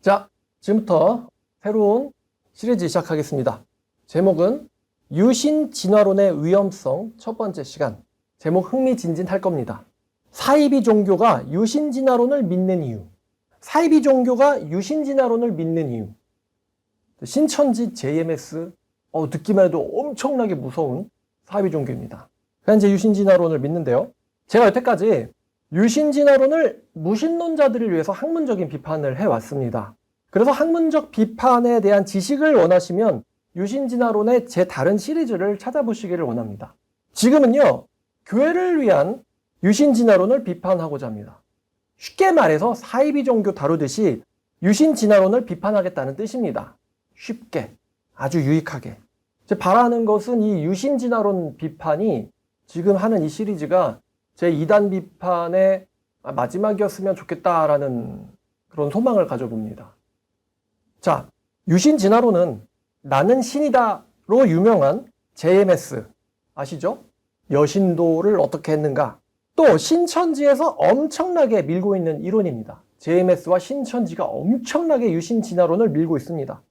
자, 지금부터 새로운 시리즈 시작하겠습니다. 제목은 유신 진화론의 위험성 첫 번째 시간. 제목 흥미진진할 겁니다. 사이비 종교가 유신 진화론을 믿는 이유. 사이비 종교가 유신 진화론을 믿는 이유. 신천지 JMS, 듣기만 해도 엄청나게 무서운 사이비 종교입니다. 현재 유신 진화론을 믿는데요. 제가 여태까지 유신 진화론을 무신론자들을 위해서 학문적인 비판을 해왔습니다. 그래서 학문적 비판에 대한 지식을 원하시면 유신 진화론의 제 다른 시리즈를 찾아보시기를 원합니다. 지금은요, 교회를 위한 유신 진화론을 비판하고자 합니다. 쉽게 말해서 사이비 종교 다루듯이 유신 진화론을 비판하겠다는 뜻입니다. 쉽게, 아주 유익하게. 제가 바라는 것은 이 유신 진화론 비판이 지금 하는 이 시리즈가 제 2단 비판의 마지막이었으면 좋겠다라는 그런 소망을 가져봅니다. 자, 유신 진화론은 나는 신이다로 유명한 JMS 아시죠? 여신도를 어떻게 했는가? 또 신천지에서 엄청나게 밀고 있는 이론입니다. JMS와 신천지가 엄청나게 유신 진화론을 밀고 있습니다.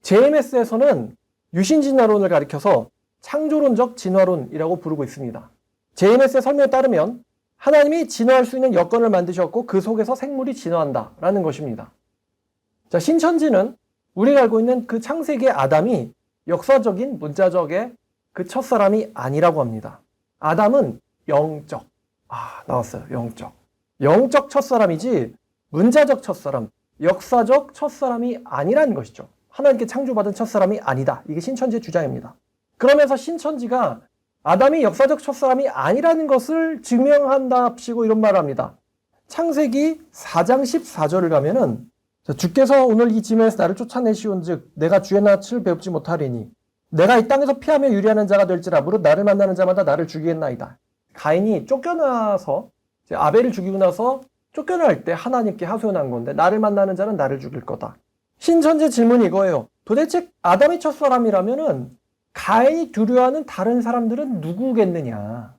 JMS에서는 유신 진화론을 가리켜서 창조론적 진화론이라고 부르고 있습니다. JMS의 설명에 따르면 하나님이 진화할 수 있는 여건을 만드셨고 그 속에서 생물이 진화한다라는 것입니다. 자, 신천지는 우리가 알고 있는 그 창세기의 아담이 역사적인 문자적의 그 첫사람이 아니라고 합니다. 아담은 영적, 나왔어요. 영적 첫사람이지 문자적 첫사람, 역사적 첫사람이 아니라는 것이죠. 하나님께 창조받은 첫사람이 아니다. 이게 신천지의 주장입니다. 그러면서 신천지가 아담이 역사적 첫사람이 아니라는 것을 증명한답시고 이런 말을 합니다. 창세기 4장 14절을 가면은 주께서 오늘 이 지면에서 나를 쫓아내시온 즉 내가 주의 낯을 배웁지 못하리니 내가 이 땅에서 피하며 유리하는 자가 될지라 무릇 나를 만나는 자마다 나를 죽이겠나이다. 가인이 쫓겨나서 아벨을 죽이고 나서 쫓겨날 때 하나님께 하소연한 건데 나를 만나는 자는 나를 죽일 거다. 신천지 질문이 이거예요. 도대체 아담이 첫사람이라면은 가인이 두려워하는 다른 사람들은 누구겠느냐.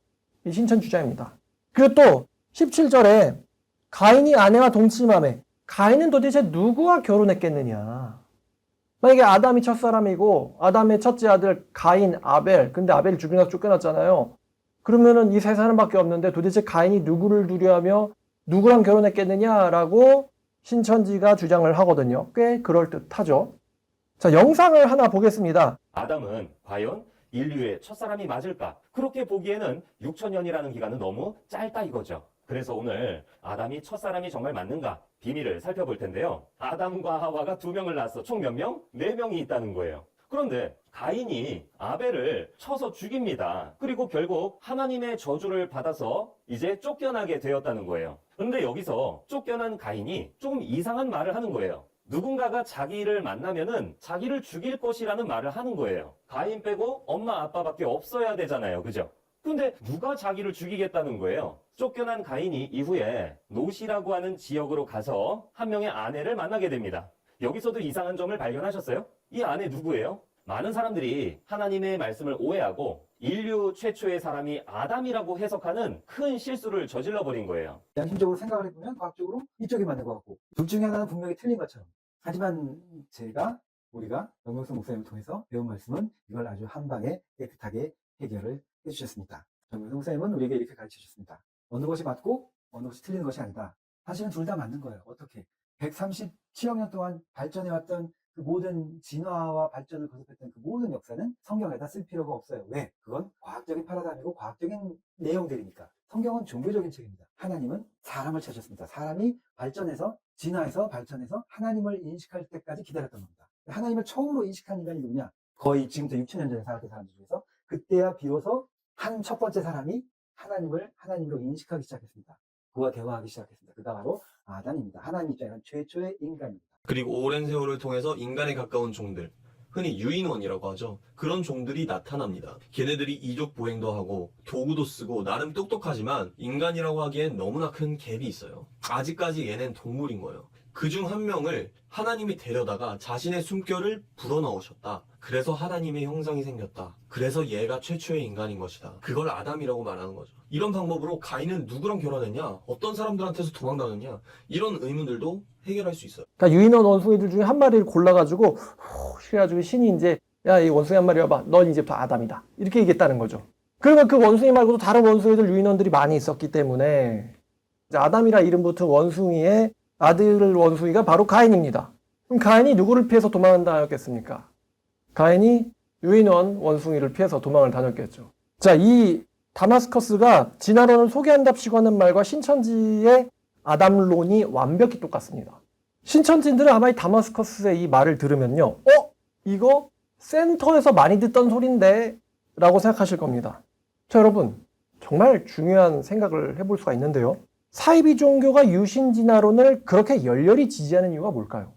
이 신천 주장입니다. 그리고 또 17절에 가인이 아내와 동침하매 가인은 도대체 누구와 결혼했겠느냐. 만약에 아담이 첫사람이고 아담의 첫째 아들 가인, 아벨, 근데 아벨이 죽이고 나서 쫓겨났잖아요. 그러면은 이 세 사람밖에 없는데 도대체 가인이 누구를 두려워하며 누구랑 결혼했겠느냐라고 신천지가 주장을 하거든요. 꽤 그럴듯하죠. 자, 영상을 하나 보겠습니다. 아담은 과연 인류의 첫사람이 맞을까? 그렇게 보기에는 6천년이라는 기간은 너무 짧다 이거죠. 그래서 오늘 아담이 첫사람이 정말 맞는가? 비밀을 살펴볼 텐데요. 아담과 하와가 2명을 낳았어. 총 몇 명? 4명이 있다는 거예요. 그런데 가인이 아벨을 쳐서 죽입니다. 그리고 결국 하나님의 저주를 받아서 이제 쫓겨나게 되었다는 거예요. 그런데 여기서 쫓겨난 가인이 조금 이상한 말을 하는 거예요. 누군가가 자기를 만나면은 자기를 죽일 것이라는 말을 하는 거예요. 가인 빼고 엄마 아빠밖에 없어야 되잖아요. 그죠? 근데 누가 자기를 죽이겠다는 거예요? 쫓겨난 가인이 이후에 노시라고 하는 지역으로 가서 한 명의 아내를 만나게 됩니다. 여기서도 이상한 점을 발견하셨어요? 이 아내 누구예요? 많은 사람들이 하나님의 말씀을 오해하고 인류 최초의 사람이 아담이라고 해석하는 큰 실수를 저질러 버린 거예요. 양심적으로 생각을 해보면 과학적으로 이쪽이 맞는 것 같고 둘 중에 하나는 분명히 틀린 것처럼. 하지만 우리가 정명수 목사님을 통해서 배운 말씀은 이걸 아주 한 방에 깨끗하게 해결을 해주셨습니다. 정명수 목사님은 우리에게 이렇게 가르쳐 주셨습니다. 어느 것이 맞고 어느 것이 틀린 것이 아니다. 사실은 둘 다 맞는 거예요. 어떻게? 137억 년 동안 발전해왔던 그 모든 진화와 발전을 거듭했던 그 모든 역사는 성경에다 쓸 필요가 없어요. 왜? 그건 과학적인 파라다임이고 과학적인 내용들이니까. 성경은 종교적인 책입니다. 하나님은 사람을 찾으셨습니다. 사람이 발전해서 진화해서 발전해서 하나님을 인식할 때까지 기다렸던 겁니다. 하나님을 처음으로 인식한 인간이 누구냐? 거의 지금부터 6천년 전에 살았던 사람들 중에서 그때야 비로소 한 첫 번째 사람이 하나님으로 인식하기 시작했습니다. 그와 대화하기 시작했습니다. 그가 바로 아담입니다. 하나님 입장에는 최초의 인간입니다. 그리고 오랜 세월을 통해서 인간에 가까운 종들, 흔히 유인원이라고 하죠. 그런 종들이 나타납니다. 걔네들이 이족 보행도 하고 도구도 쓰고 나름 똑똑하지만 인간이라고 하기엔 너무나 큰 갭이 있어요. 아직까지 얘넨 동물인 거예요. 그 중 한 명을 하나님이 데려다가 자신의 숨결을 불어넣으셨다. 그래서 하나님의 형상이 생겼다. 그래서 얘가 최초의 인간인 것이다. 그걸 아담이라고 말하는 거죠. 이런 방법으로 가인은 누구랑 결혼했냐? 어떤 사람들한테서 도망다녔냐? 이런 의문들도 해결할 수 있어요. 그러니까 유인원 원숭이들 중에 한 마리를 골라가지고 그래가지고 신이 이제 야, 이 원숭이 한 마리 와봐. 넌 이제 아담이다. 이렇게 얘기했다는 거죠. 그러면 그 원숭이 말고도 다른 원숭이들 유인원들이 많이 있었기 때문에 이제 아담이라 이름 붙은 원숭이의 아들 원숭이가 바로 가인입니다. 그럼 가인이 누구를 피해서 도망을 다녔겠습니까? 가인이 유인원 원숭이를 피해서 도망을 다녔겠죠. 자, 이 다마스커스가 진화론을 소개한답시고 하는 말과 신천지의 아담론이 완벽히 똑같습니다. 신천지인들은 아마 이 다마스커스의 이 말을 들으면요. 이거 센터에서 많이 듣던 소린데 라고 생각하실 겁니다. 자, 여러분 정말 중요한 생각을 해볼 수가 있는데요. 사이비 종교가 유신진화론을 그렇게 열렬히 지지하는 이유가 뭘까요?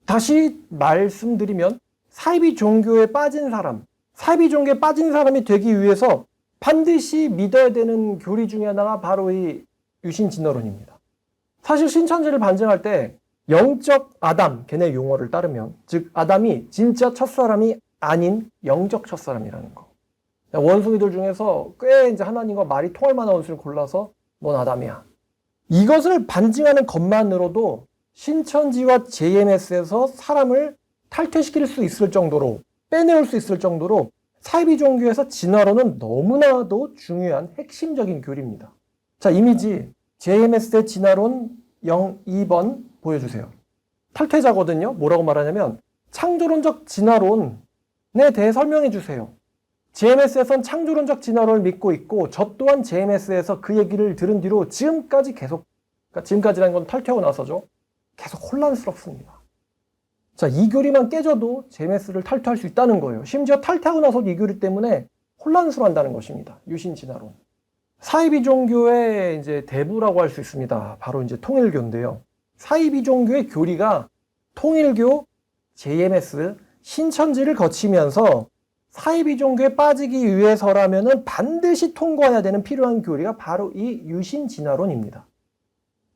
다시 말씀드리면 사이비 종교에 빠진 사람이 되기 위해서 반드시 믿어야 되는 교리 중에 하나가 바로 이 유신진화론입니다. 사실 신천지를 반증할 때 영적 아담, 걔네 용어를 따르면 즉 아담이 진짜 첫사람이 아닌 영적 첫사람이라는 거. 원숭이들 중에서 꽤 이제 하나님과 말이 통할 만한 원숭이를 골라서 넌 아담이야. 이것을 반증하는 것만으로도 신천지와 JMS에서 사람을 탈퇴시킬 수 있을 정도로 빼내올 수 있을 정도로 사이비 종교에서 진화론은 너무나도 중요한 핵심적인 교리입니다. 자, 이미지 JMS의 진화론 02번 보여주세요. 탈퇴자거든요. 뭐라고 말하냐면 창조론적 진화론에 대해 설명해 주세요. JMS에선 창조론적 진화론을 믿고 있고 저 또한 JMS에서 그 얘기를 들은 뒤로 지금까지 계속, 그러니까 지금까지라는 건 탈퇴하고 나서죠. 계속 혼란스럽습니다. 자, 이 교리만 깨져도 JMS를 탈퇴할 수 있다는 거예요. 심지어 탈퇴하고 나서도 이 교리 때문에 혼란스러워한다는 것입니다. 유신 진화론. 사이비 종교의 이제 대부라고 할 수 있습니다. 바로 이제 통일교인데요. 사이비 종교의 교리가 통일교, JMS, 신천지를 거치면서 사이비 종교에 빠지기 위해서라면은 반드시 통과해야 되는 필요한 교리가 바로 이 유신 진화론입니다.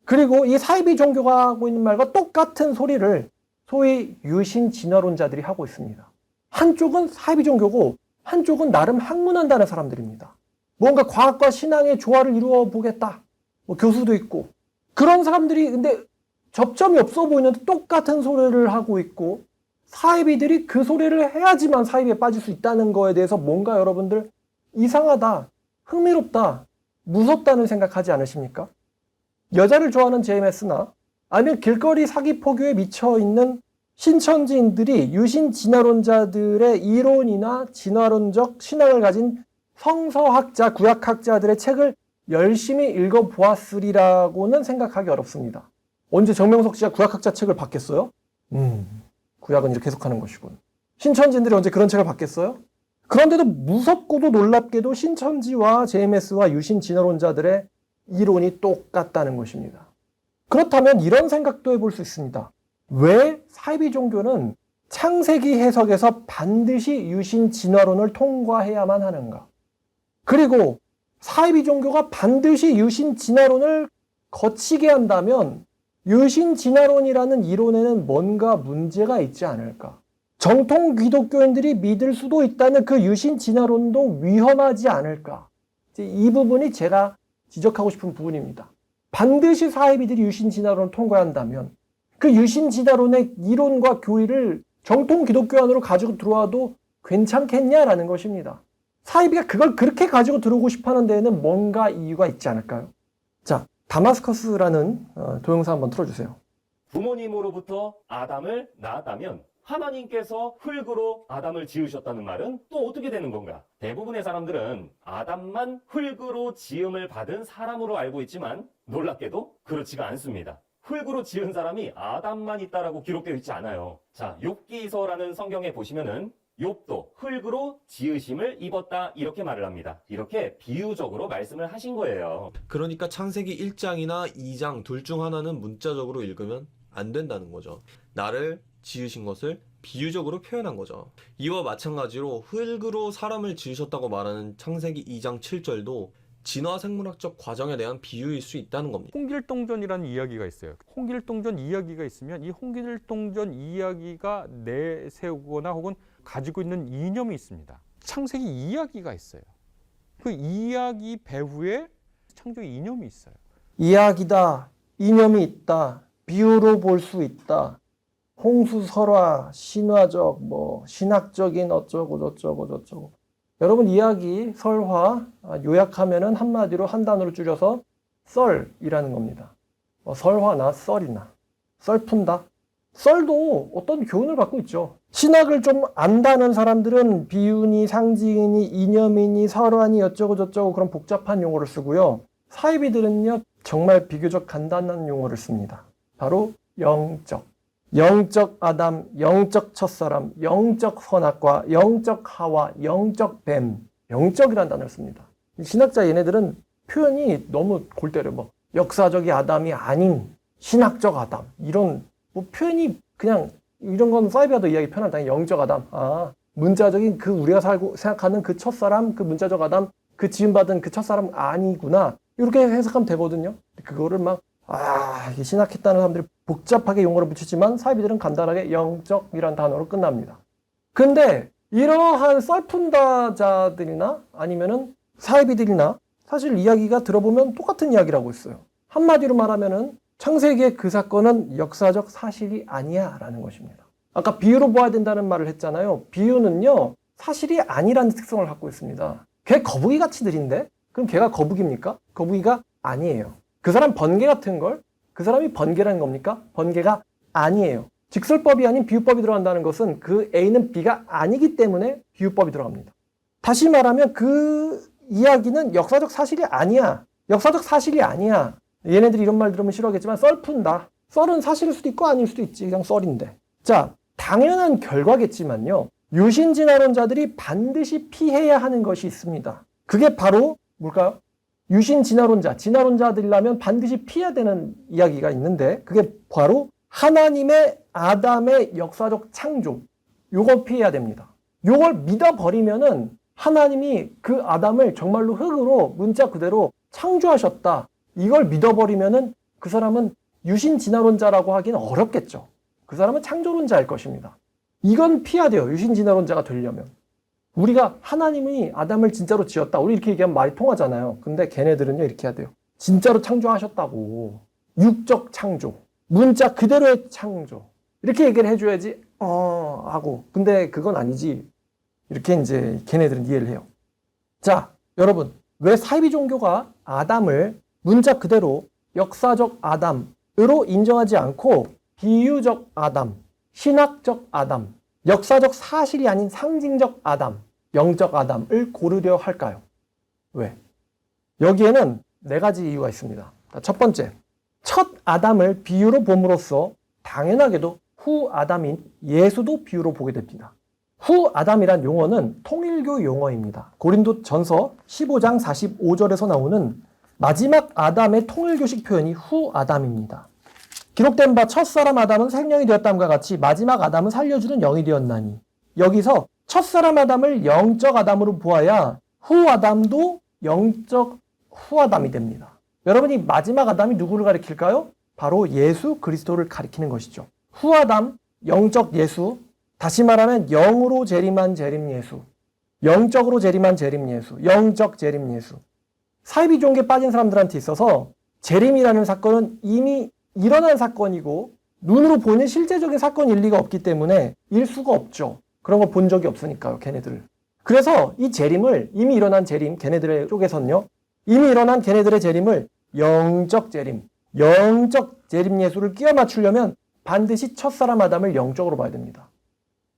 그리고 이 사이비 종교가 하고 있는 말과 똑같은 소리를 소위 유신 진화론자들이 하고 있습니다. 한쪽은 사이비 종교고 한쪽은 나름 학문한다는 사람들입니다. 뭔가 과학과 신앙의 조화를 이루어 보겠다. 뭐 교수도 있고 그런 사람들이 근데 접점이 없어 보이는데 똑같은 소리를 하고 있고 사이비들이 그 소리를 해야지만 사이비에 빠질 수 있다는 거에 대해서 뭔가 여러분들 이상하다, 흥미롭다, 무섭다는 생각하지 않으십니까? 여자를 좋아하는 JMS나 아니면 길거리 사기 포교에 미쳐있는 신천지인들이 유신 진화론자들의 이론이나 진화론적 신앙을 가진 성서학자, 구약학자들의 책을 열심히 읽어보았으리라고는 생각하기 어렵습니다. 언제 정명석 씨가 구약학자 책을 봤겠어요? 구약은 이렇게 해석하는 것이군. 신천지인들이 언제 그런 책을 봤겠어요? 그런데도 무섭고도 놀랍게도 신천지와 JMS와 유신 진화론자들의 이론이 똑같다는 것입니다. 그렇다면 이런 생각도 해볼 수 있습니다. 왜 사이비 종교는 창세기 해석에서 반드시 유신 진화론을 통과해야만 하는가? 그리고 사이비 종교가 반드시 유신 진화론을 거치게 한다면 유신 진화론이라는 이론에는 뭔가 문제가 있지 않을까? 정통 기독교인들이 믿을 수도 있다는 그 유신 진화론도 위험하지 않을까? 이 부분이 제가 지적하고 싶은 부분입니다. 반드시 사이비들이 유신 진화론을 통과한다면 그 유신 진화론의 이론과 교리를 정통 기독교 안으로 가지고 들어와도 괜찮겠냐라는 것입니다. 사이비가 그걸 그렇게 가지고 들어오고 싶어하는 데에는 뭔가 이유가 있지 않을까요? 자, 다마스커스라는 동영상 한번 틀어주세요. 부모님으로부터 아담을 낳았다면 하나님께서 흙으로 아담을 지으셨다는 말은 또 어떻게 되는 건가? 대부분의 사람들은 아담만 흙으로 지음을 받은 사람으로 알고 있지만 놀랍게도 그렇지가 않습니다. 흙으로 지은 사람이 아담만 있다라고 기록되어 있지 않아요. 자, 욥기서라는 성경에 보시면은 욥도 흙으로 지으심을 입었다 이렇게 말을 합니다. 이렇게 비유적으로 말씀을 하신 거예요. 그러니까 창세기 1장이나 2장 둘 중 하나는 문자적으로 읽으면 안 된다는 거죠. 나를 지으신 것을 비유적으로 표현한 거죠. 이와 마찬가지로 흙으로 사람을 지으셨다고 말하는 창세기 2장 7절도 진화 생물학적 과정에 대한 비유일 수 있다는 겁니다. 홍길동전이라는 이야기가 있어요. 홍길동전 이야기가 있으면 이 홍길동전 이야기가 내세우거나 혹은 가지고 있는 이념이 있습니다. 창세기 이야기가 있어요. 그 이야기 배후에 창조의 이념이 있어요. 이야기다, 이념이 있다, 비유로 볼 수 있다. 홍수설화, 신화적, 신학적인 어쩌고 저쩌고. 여러분 이야기, 설화 요약하면은 한마디로 한 단어로 줄여서 썰이라는 겁니다. 설화나 썰이나 썰 푼다. 썰도 어떤 교훈을 갖고 있죠. 신학을 좀 안다는 사람들은 비유니 상징이니 이념이니 설화니 어쩌고 저쩌고 그런 복잡한 용어를 쓰고요. 사이비들은요 정말 비교적 간단한 용어를 씁니다. 바로 영적 아담, 영적 첫사람, 영적 선악과, 영적 하와, 영적 뱀, 영적이라는 단어를 씁니다. 신학자 얘네들은 표현이 너무 골 때려. 역사적인 아담이 아닌 신학적 아담, 이런 표현이 그냥 이런 건 사이비아도 이야기 편하다. 영적 아담, 문자적인 그 우리가 생각하는 그 첫사람, 그 문자적 아담, 그 지음받은 그 첫사람 아니구나, 이렇게 해석하면 되거든요. 그거를 이게 신학했다는 사람들이 복잡하게 용어를 붙이지만 사이비들은 간단하게 영적이라는 단어로 끝납니다. 근데 이러한 썰푼다자들이나 아니면은 사이비들이나 사실 이야기가 들어보면 똑같은 이야기라고 했어요. 한마디로 말하면은 창세기의 그 사건은 역사적 사실이 아니야 라는 것입니다. 아까 비유로 보아야 된다는 말을 했잖아요. 비유는요 사실이 아니라는 특성을 갖고 있습니다. 걔 거북이 같이 느린데? 그럼 걔가 거북입니까? 거북이가 아니에요. 그 사람 번개 같은 걸 그 사람이 번개라는 겁니까? 번개가 아니에요. 직설법이 아닌 비유법이 들어간다는 것은 그 A는 B가 아니기 때문에 비유법이 들어갑니다. 다시 말하면 그 이야기는 역사적 사실이 아니야. 역사적 사실이 아니야. 얘네들이 이런 말 들으면 싫어하겠지만 썰 푼다. 썰은 사실일 수도 있고 아닐 수도 있지. 그냥 썰인데. 자, 당연한 결과겠지만요. 유신진화론자들이 반드시 피해야 하는 것이 있습니다. 그게 바로 뭘까요? 진화론자들이라면 반드시 피해야 되는 이야기가 있는데 그게 바로 하나님의 아담의 역사적 창조. 요걸 피해야 됩니다. 요걸 믿어버리면은 하나님이 그 아담을 정말로 흙으로 문자 그대로 창조하셨다. 이걸 믿어버리면은 그 사람은 유신진화론자라고 하기는 어렵겠죠. 그 사람은 창조론자일 것입니다. 이건 피해야 돼요. 유신진화론자가 되려면. 우리가 하나님이 아담을 진짜로 지었다. 우리 이렇게 얘기하면 말이 통하잖아요. 근데 걔네들은요 이렇게 해야 돼요. 진짜로 창조하셨다고. 육적 창조. 문자 그대로의 창조. 이렇게 얘기를 해줘야지 하고. 근데 그건 아니지. 이렇게 이제 걔네들은 이해를 해요. 자, 여러분. 왜 사이비 종교가 아담을 문자 그대로 역사적 아담으로 인정하지 않고 비유적 아담, 신학적 아담, 역사적 사실이 아닌 상징적 아담, 영적 아담을 고르려 할까요? 왜? 여기에는 4가지 이유가 있습니다. 첫 번째, 첫 아담을 비유로 봄으로써 당연하게도 후 아담인 예수도 비유로 보게 됩니다. 후 아담이란 용어는 통일교 용어입니다. 고린도 전서 15장 45절에서 나오는 마지막 아담의 통일교식 표현이 후 아담입니다. 기록된 바 첫사람 아담은 생명이 되었다함과 같이 마지막 아담은 살려주는 영이 되었나니. 여기서 첫사람 아담을 영적 아담으로 보아야 후 아담도 영적 후 아담이 됩니다. 여러분이 마지막 아담이 누구를 가리킬까요? 바로 예수 그리스도를 가리키는 것이죠. 후 아담, 영적 예수, 다시 말하면 영으로 재림한 재림 예수, 영적으로 재림한 재림 예수, 영적 재림 예수. 사이비 종교에 빠진 사람들한테 있어서 재림이라는 사건은 이미 일어난 사건이고 눈으로 보는 실제적인 사건일 리가 없기 때문에 일 수가 없죠. 그런 걸 본 적이 없으니까요, 걔네들. 그래서 이 재림을, 이미 일어난 재림, 걔네들의 쪽에서는요, 이미 일어난 걔네들의 재림을 영적 재림 예수를 끼워 맞추려면 반드시 첫사람 아담을 영적으로 봐야 됩니다.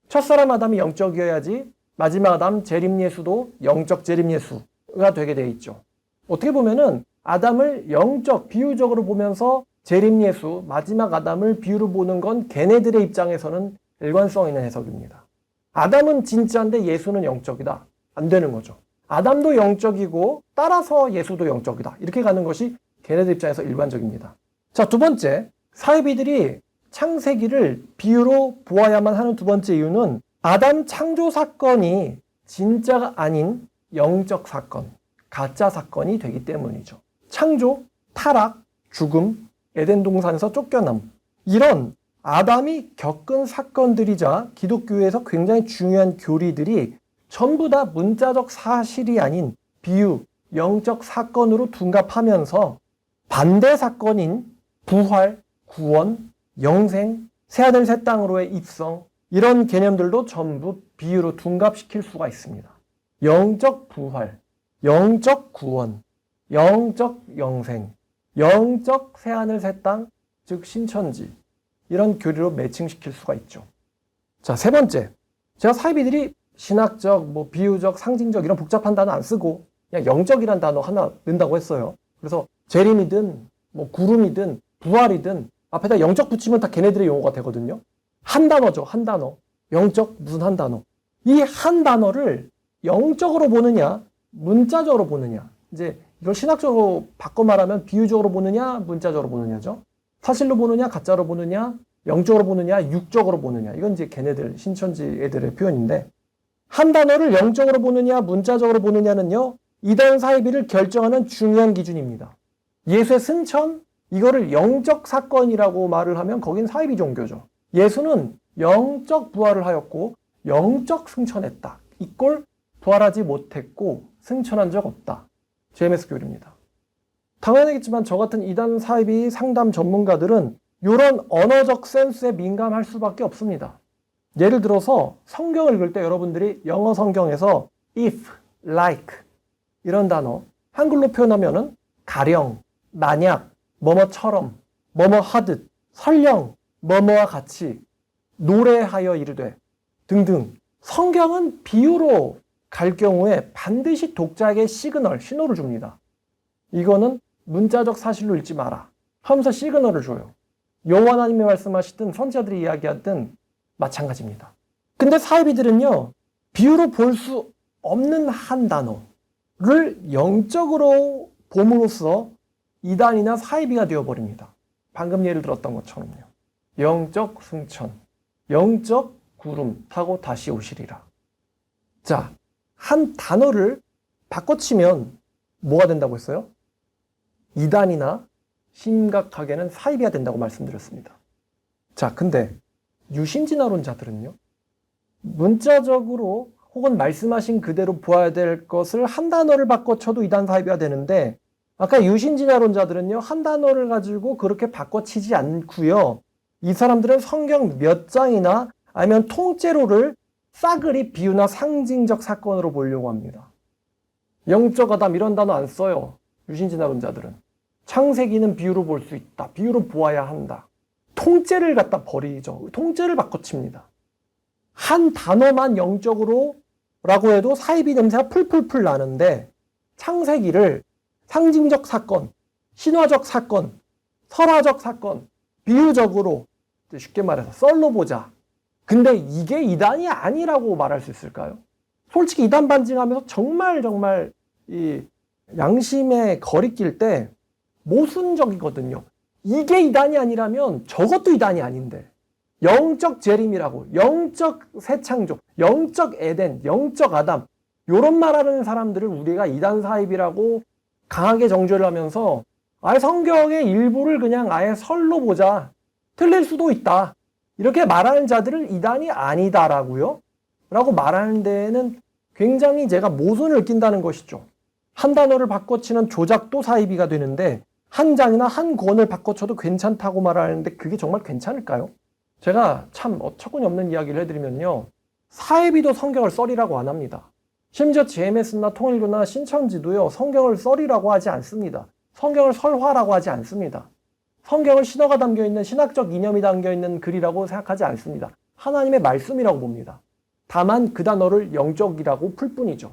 첫사람 아담이 영적이어야지 마지막 아담 재림 예수도 영적 재림 예수가 되게 돼 있죠. 어떻게 보면은 아담을 영적, 비유적으로 보면서 재림 예수, 마지막 아담을 비유로 보는 건 걔네들의 입장에서는 일관성 있는 해석입니다. 아담은 진짜인데 예수는 영적이다. 안 되는 거죠. 아담도 영적이고 따라서 예수도 영적이다. 이렇게 가는 것이 걔네들 입장에서 일반적입니다. 자, 두 번째, 사이비들이 창세기를 비유로 보아야만 하는 두 번째 이유는 아담 창조 사건이 진짜가 아닌 영적 사건, 가짜 사건이 되기 때문이죠. 창조, 타락, 죽음, 에덴 동산에서 쫓겨남, 이런 아담이 겪은 사건들이자 기독교에서 굉장히 중요한 교리들이 전부 다 문자적 사실이 아닌 비유, 영적 사건으로 둔갑하면서 반대 사건인 부활, 구원, 영생, 새하늘 새 땅으로의 입성, 이런 개념들도 전부 비유로 둔갑시킬 수가 있습니다. 영적 부활, 영적 구원, 영적 영생, 영적 새하늘 새 땅, 즉 신천지, 이런 교리로 매칭시킬 수가 있죠. 자, 세 번째, 제가 사이비들이 신학적, 비유적, 상징적 이런 복잡한 단어 안 쓰고 그냥 영적이란 단어 하나 넣는다고 했어요. 그래서 재림이든 구름이든 부활이든 앞에다 영적 붙이면 다 걔네들의 용어가 되거든요. 한 단어죠, 한 단어. 영적 무슨 한 단어. 이 한 단어를 영적으로 보느냐, 문자적으로 보느냐. 이제 이걸 신학적으로 바꿔 말하면 비유적으로 보느냐, 문자적으로 보느냐죠. 사실로 보느냐, 가짜로 보느냐, 영적으로 보느냐, 육적으로 보느냐. 이건 이제 걔네들, 신천지 애들의 표현인데, 한 단어를 영적으로 보느냐, 문자적으로 보느냐는요, 이단 사이비를 결정하는 중요한 기준입니다. 예수의 승천, 이거를 영적 사건이라고 말을 하면 거긴 사이비 종교죠. 예수는 영적 부활을 하였고 영적 승천했다. 이꼴 부활하지 못했고 승천한 적 없다. JMS 교리입니다. 당연하겠지만 저 같은 이단 사이비 상담 전문가들은 이런 언어적 센스에 민감할 수밖에 없습니다. 예를 들어서 성경을 읽을 때 여러분들이 영어 성경에서 if, like 이런 단어 한글로 표현하면은 가령, 만약, 뭐뭐처럼, 뭐뭐 하듯, 설령, 뭐뭐와 같이, 노래하여 이르되 등등. 성경은 비유로 갈 경우에 반드시 독자에게 시그널, 신호를 줍니다. 이거는 문자적 사실로 읽지 마라 하면서 시그널을 줘요. 여호와 하나님이 말씀하시든 선지자들이 이야기하든 마찬가지입니다. 근데 사이비들은요, 비유로 볼 수 없는 한 단어를 영적으로 봄으로써 이단이나 사이비가 되어버립니다. 방금 예를 들었던 것처럼요. 영적 승천, 영적 구름 타고 다시 오시리라. 자, 한 단어를 바꿔치면 뭐가 된다고 했어요? 이단이나 심각하게는 사이비가 된다고 말씀드렸습니다. 자, 근데 유신진화론자들은요, 문자적으로 혹은 말씀하신 그대로 보아야 될 것을 한 단어를 바꿔쳐도 이단 사이비가 되는데, 아까 유신진화론자들은요, 한 단어를 가지고 그렇게 바꿔치지 않고요, 이 사람들은 성경 몇 장이나 아니면 통째로를 싸그리 비유나 상징적 사건으로 보려고 합니다. 영적 아담 이런 단어 안 써요. 유신진화론자들은. 창세기는 비유로 볼 수 있다. 비유로 보아야 한다. 통째를 갖다 버리죠. 통째를 바꿔칩니다. 한 단어만 영적으로 라고 해도 사이비 냄새가 풀풀풀 나는데, 창세기를 상징적 사건, 신화적 사건, 설화적 사건, 비유적으로 쉽게 말해서 썰로 보자. 근데 이게 이단이 아니라고 말할 수 있을까요? 솔직히 이단 반증하면서 정말 이 양심에 거리낄 때 모순적이거든요. 이게 이단이 아니라면 저것도 이단이 아닌데, 영적 재림이라고, 영적 새창조, 영적 에덴, 영적 아담, 요런 말하는 사람들을 우리가 이단 사입이라고 강하게 정죄를 하면서 아예 성경의 일부를 그냥 아예 설로 보자, 틀릴 수도 있다, 이렇게 말하는 자들을 이단이 아니다라고요? 라고 말하는 데에는 굉장히 제가 모순을 느낀다는 것이죠. 한 단어를 바꿔치는 조작도 사이비가 되는데 한 장이나 한 권을 바꿔쳐도 괜찮다고 말하는데 그게 정말 괜찮을까요? 제가 참 어처구니 없는 이야기를 해드리면요, 사이비도 성경을 썰이라고 안 합니다. 심지어 JMS나 통일교나 신천지도요, 성경을 썰이라고 하지 않습니다. 성경을 설화라고 하지 않습니다. 성경을 신화가 담겨있는, 신학적 이념이 담겨있는 글이라고 생각하지 않습니다. 하나님의 말씀이라고 봅니다. 다만 그 단어를 영적이라고 풀 뿐이죠.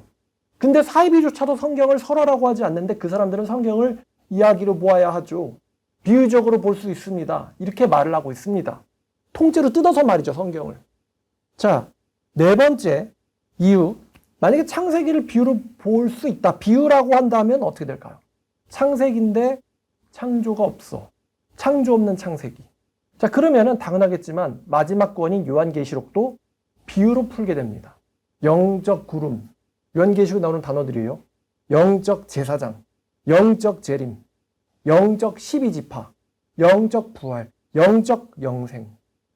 근데 사이비조차도 성경을 설화라고 하지 않는데 그 사람들은 성경을 이야기로 보아야 하죠. 비유적으로 볼 수 있습니다. 이렇게 말을 하고 있습니다. 통째로 뜯어서 말이죠, 성경을. 자, 네 번째 이유. 만약에 창세기를 비유로 볼 수 있다, 비유라고 한다면 어떻게 될까요? 창세기인데 창조가 없어. 창조 없는 창세기. 자, 그러면은 당연하겠지만 마지막 권인 요한계시록도 비유로 풀게 됩니다. 영적 구름. 요한계시록 나오는 단어들이에요. 영적 제사장, 영적 재림, 영적 12지파, 영적 부활, 영적 영생.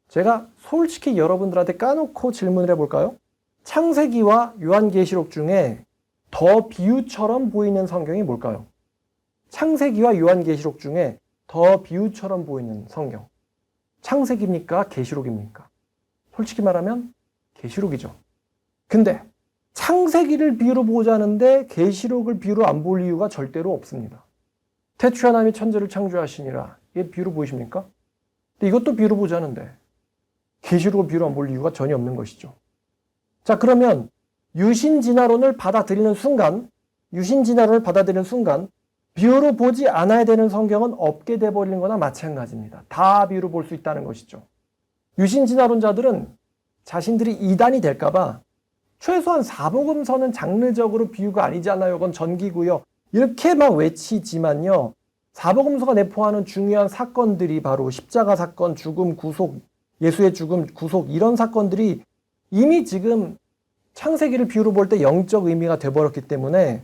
제가 솔직히 여러분들한테 까놓고 질문을 해볼까요? 창세기와 요한계시록 중에 더 비유처럼 보이는 성경이 뭘까요? 창세기와 요한계시록 중에 더 비유처럼 보이는 성경. 창세기입니까? 계시록입니까? 솔직히 말하면 계시록이죠. 근데 창세기를 비유로 보자는데 계시록을 비유로 안 볼 이유가 절대로 없습니다. 태초에 하나님이 천지를 창조하시니라. 이게 비유로 보이십니까? 근데 이것도 비유로 보자는데 계시록을 비유로 안 볼 이유가 전혀 없는 것이죠. 자, 그러면 유신진화론을 받아들이는 순간 비유로 보지 않아야 되는 성경은 없게 돼버리는 거나 마찬가지입니다. 다 비유로 볼 수 있다는 것이죠. 유신진화론자들은 자신들이 이단이 될까봐 최소한 사복음서는 장르적으로 비유가 아니잖아요. 그건 전기고요. 이렇게 막 외치지만요. 사복음서가 내포하는 중요한 사건들이 바로 십자가 사건, 죽음, 구속, 예수의 죽음, 구속 이런 사건들이 이미 지금 창세기를 비유로 볼 때 영적 의미가 돼버렸기 때문에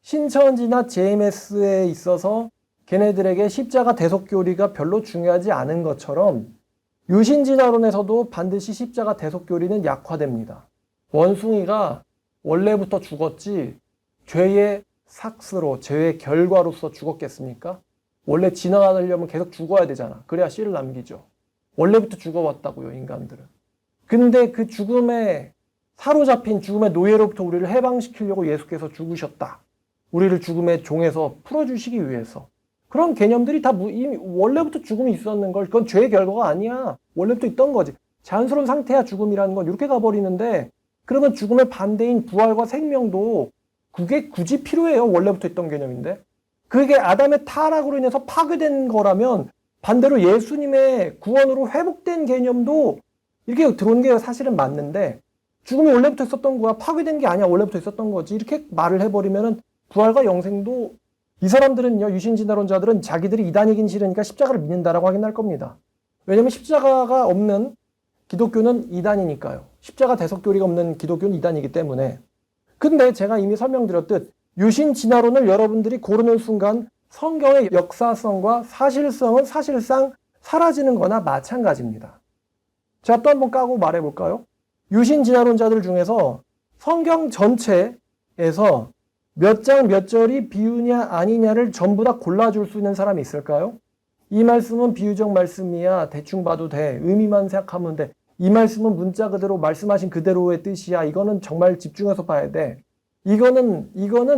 신천지나 JMS에 있어서 걔네들에게 십자가 대속교리가 별로 중요하지 않은 것처럼 유신진화론에서도 반드시 십자가 대속교리는 약화됩니다. 원숭이가 원래부터 죽었지 죄의 삭스로, 죄의 결과로서 죽었겠습니까? 원래 진화하려면 계속 죽어야 되잖아. 그래야 씨를 남기죠. 원래부터 죽어왔다고요, 인간들은. 근데 그 죽음에 사로잡힌 죽음의 노예로부터 우리를 해방시키려고 예수께서 죽으셨다. 우리를 죽음의 종에서 풀어주시기 위해서. 그런 개념들이 다 이미 원래부터 죽음이 있었는 걸, 그건 죄의 결과가 아니야. 원래부터 있던 거지. 자연스러운 상태야 죽음이라는 건 이렇게 가버리는데, 그러면 죽음의 반대인 부활과 생명도 그게 굳이 필요해요. 원래부터 있던 개념인데. 그게 아담의 타락으로 인해서 파괴된 거라면 반대로 예수님의 구원으로 회복된 개념도 이렇게 들어온 게 사실은 맞는데, 죽음이 원래부터 있었던 거야. 파괴된 게 아니야. 원래부터 있었던 거지. 이렇게 말을 해버리면은 부활과 영생도, 이 사람들은요, 유신진화론자들은 자기들이 이단이긴 싫으니까 십자가를 믿는다라고 확인할 겁니다. 왜냐면 십자가가 없는 기독교는 이단이니까요. 십자가 대속교리가 없는 기독교는 이단이기 때문에. 근데 제가 이미 설명드렸듯 유신진화론을 여러분들이 고르는 순간 성경의 역사성과 사실성은 사실상 사라지는 거나 마찬가지입니다. 제가 또 한번 까고 말해볼까요? 유신진화론자들 중에서 성경 전체에서 몇 장 몇 절이 비유냐 아니냐를 전부 다 골라줄 수 있는 사람이 있을까요? 이 말씀은 비유적 말씀이야. 대충 봐도 돼. 의미만 생각하면 돼. 이 말씀은 문자 그대로 말씀하신 그대로의 뜻이야. 이거는 정말 집중해서 봐야 돼. 이거는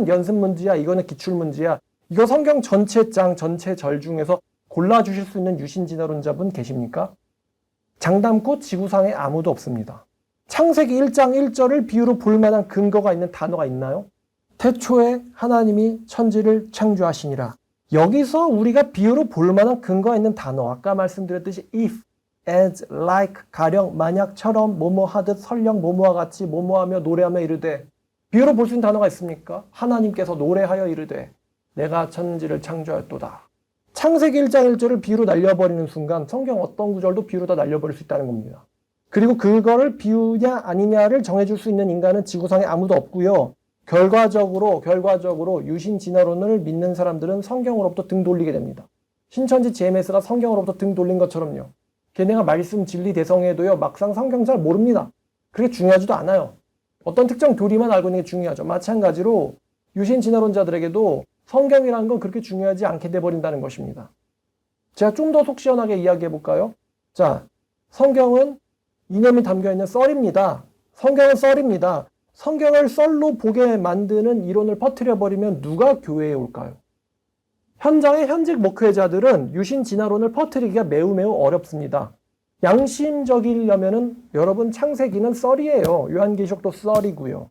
연습 문제야. 이거는 기출 문제야. 이거 성경 전체 장, 전체 절 중에서 골라주실 수 있는 유신진화론자분 계십니까? 장담코 지구상에 아무도 없습니다. 창세기 1장 1절을 비유로 볼 만한 근거가 있는 단어가 있나요? 태초에 하나님이 천지를 창조하시니라. 여기서 우리가 비유로 볼 만한 근거가 있는 단어, 아까 말씀드렸듯이 if, as, like, 가령, 만약처럼, 뭐뭐 하듯, 설령, 뭐뭐와 같이, 뭐뭐하며, 노래하며 이르되. 비유로 볼 수 있는 단어가 있습니까? 하나님께서 노래하여 이르되 내가 천지를 창조하였도다. 창세기 1장 1절을 비유로 날려버리는 순간 성경 어떤 구절도 비유로 다 날려버릴 수 있다는 겁니다. 그리고 그거를 비유냐 아니냐를 정해줄 수 있는 인간은 지구상에 아무도 없고요. 결과적으로 유신진화론을 믿는 사람들은 성경으로부터 등 돌리게 됩니다. 신천지 JMS가 성경으로부터 등 돌린 것처럼요. 걔네가 말씀 진리 대성에도요, 막상 성경 잘 모릅니다. 그게 중요하지도 않아요. 어떤 특정 교리만 알고 있는 게 중요하죠. 마찬가지로 유신진화론자들에게도 성경이라는 건 그렇게 중요하지 않게 돼버린다는 것입니다. 제가 좀 더 속 시원하게 이야기해 볼까요? 자, 성경은 이념이 담겨있는 썰입니다. 성경은 썰입니다. 성경을 썰로 보게 만드는 이론을 퍼뜨려버리면 누가 교회에 올까요? 현장의 현직 목회자들은 유신진화론을 퍼뜨리기가 매우 어렵습니다. 양심적이려면은 여러분 창세기는 썰이에요. 요한계시록도 썰이고요.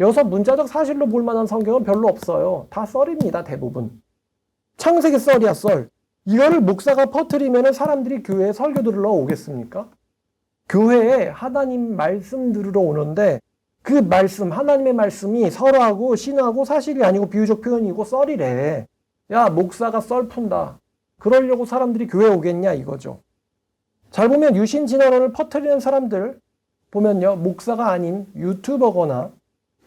여기서 문자적 사실로 볼 만한 성경은 별로 없어요. 다 썰입니다. 대부분. 창세기 썰이야 썰. 이거를 목사가 퍼뜨리면은 사람들이 교회에 설교 들으러 오겠습니까? 교회에 하나님 말씀 들으러 오는데 그 말씀, 하나님의 말씀이 설하고 신하고 사실이 아니고 비유적 표현이고 썰이래. 야, 목사가 썰 푼다. 그러려고 사람들이 교회에 오겠냐 이거죠. 잘 보면 유신진화론을 퍼뜨리는 사람들 보면요, 목사가 아닌 유튜버거나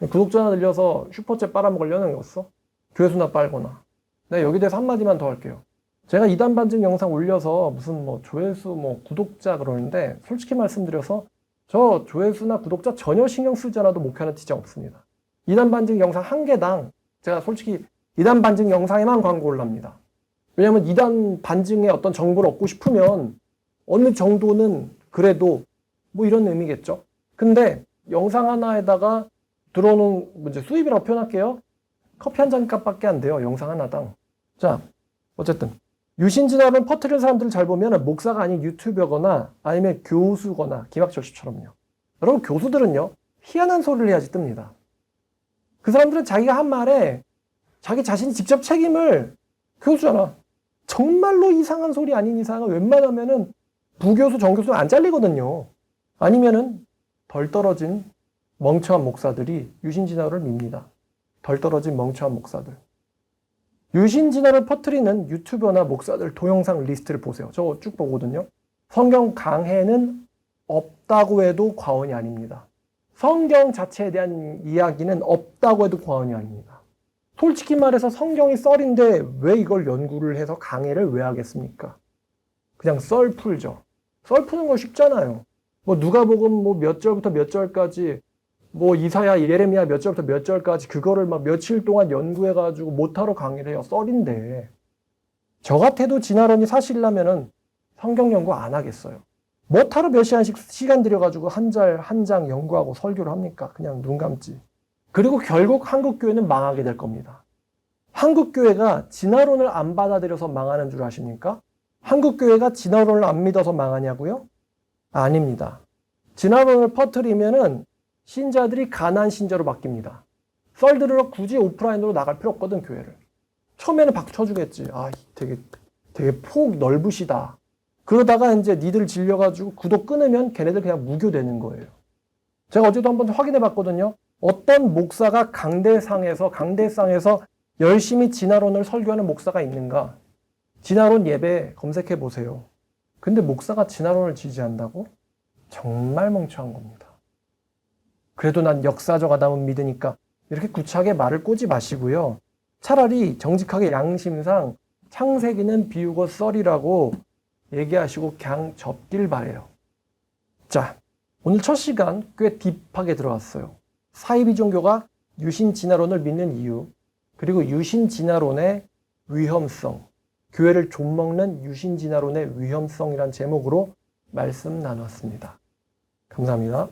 구독자 늘려서 슈퍼챗 빨아먹으려는 거였어? 조회수나 빨거나. 내가 여기 대해서 한마디만 더 할게요. 제가 이단 반증 영상 올려서 무슨 뭐 조회수 뭐 구독자 그러는데 솔직히 말씀드려서 저 조회수나 구독자 전혀 신경 쓰지 않아도 목표하는 티정 없습니다. 이단 반증 영상 한 개당 제가 솔직히 이단 반증 영상에만 광고 올랍니다. 왜냐면 이단 반증의 어떤 정보를 얻고 싶으면 어느 정도는 그래도 뭐 이런 의미겠죠. 근데 영상 하나에다가 들어오는 이제 수입이라고 표현할게요. 커피 한 잔 값밖에 안 돼요. 영상 하나당. 자, 어쨌든 유신진화론 퍼뜨리는 사람들을 잘 보면 목사가 아닌 유튜버거나 아니면 교수거나 김학철 씨처럼요. 여러분 교수들은요. 희한한 소리를 해야지 뜹니다. 그 사람들은 자기가 한 말에 자기 자신이 직접 책임을 교수잖아. 정말로 이상한 소리 아닌 이상은 웬만하면은 부교수, 정교수는 안 잘리거든요. 아니면은 덜 떨어진 멍청한 목사들이 유신진화를 밉니다. 덜 떨어진 멍청한 목사들. 유신진화를 퍼뜨리는 유튜버나 목사들 동영상 리스트를 보세요. 저거 쭉 보거든요. 성경 강해는 없다고 해도 과언이 아닙니다. 성경 자체에 대한 이야기는 없다고 해도 과언이 아닙니다. 솔직히 말해서 성경이 썰인데 왜 이걸 연구를 해서 강해를 왜 하겠습니까? 그냥 썰 풀죠. 썰 푸는 거 쉽잖아요. 뭐 누가복음 뭐 몇 절부터 몇 절까지 뭐 이사야, 예레미야 몇 절부터 몇 절까지 그거를 막 며칠 동안 연구해가지고 못하러 강의를 해요. 썰인데. 저 같아도 진화론이 사실이라면은 성경 연구 안 하겠어요. 못하러 몇 시간씩 시간 들여가지고 한 장 연구하고 설교를 합니까? 그냥 눈 감지. 그리고 결국 한국교회는 망하게 될 겁니다. 한국교회가 진화론을 안 받아들여서 망하는 줄 아십니까? 한국교회가 진화론을 안 믿어서 망하냐고요? 아닙니다. 진화론을 퍼뜨리면은 신자들이 가난 신자로 바뀝니다. 썰 들으러 굳이 오프라인으로 나갈 필요 없거든, 교회를. 처음에는 박수 쳐주겠지. 아, 되게 폭 넓으시다. 그러다가 이제 니들 질려가지고 구독 끊으면 걔네들 그냥 무교되는 거예요. 제가 어제도 한번 확인해 봤거든요. 어떤 목사가 강대상에서 열심히 진화론을 설교하는 목사가 있는가? 진화론 예배 검색해 보세요. 근데 목사가 진화론을 지지한다고? 정말 멍청한 겁니다. 그래도 난 역사적 아담은 믿으니까 이렇게 구차하게 말을 꼬지 마시고요. 차라리 정직하게 양심상 창세기는 비우고 썰이라고 얘기하시고 그냥 접길 바래요. 자, 오늘 첫 시간 꽤 딥하게 들어왔어요. 사이비 종교가 유신 진화론을 믿는 이유, 그리고 유신 진화론의 위험성, 교회를 좀먹는 유신 진화론의 위험성이란 제목으로 말씀 나눴습니다. 감사합니다.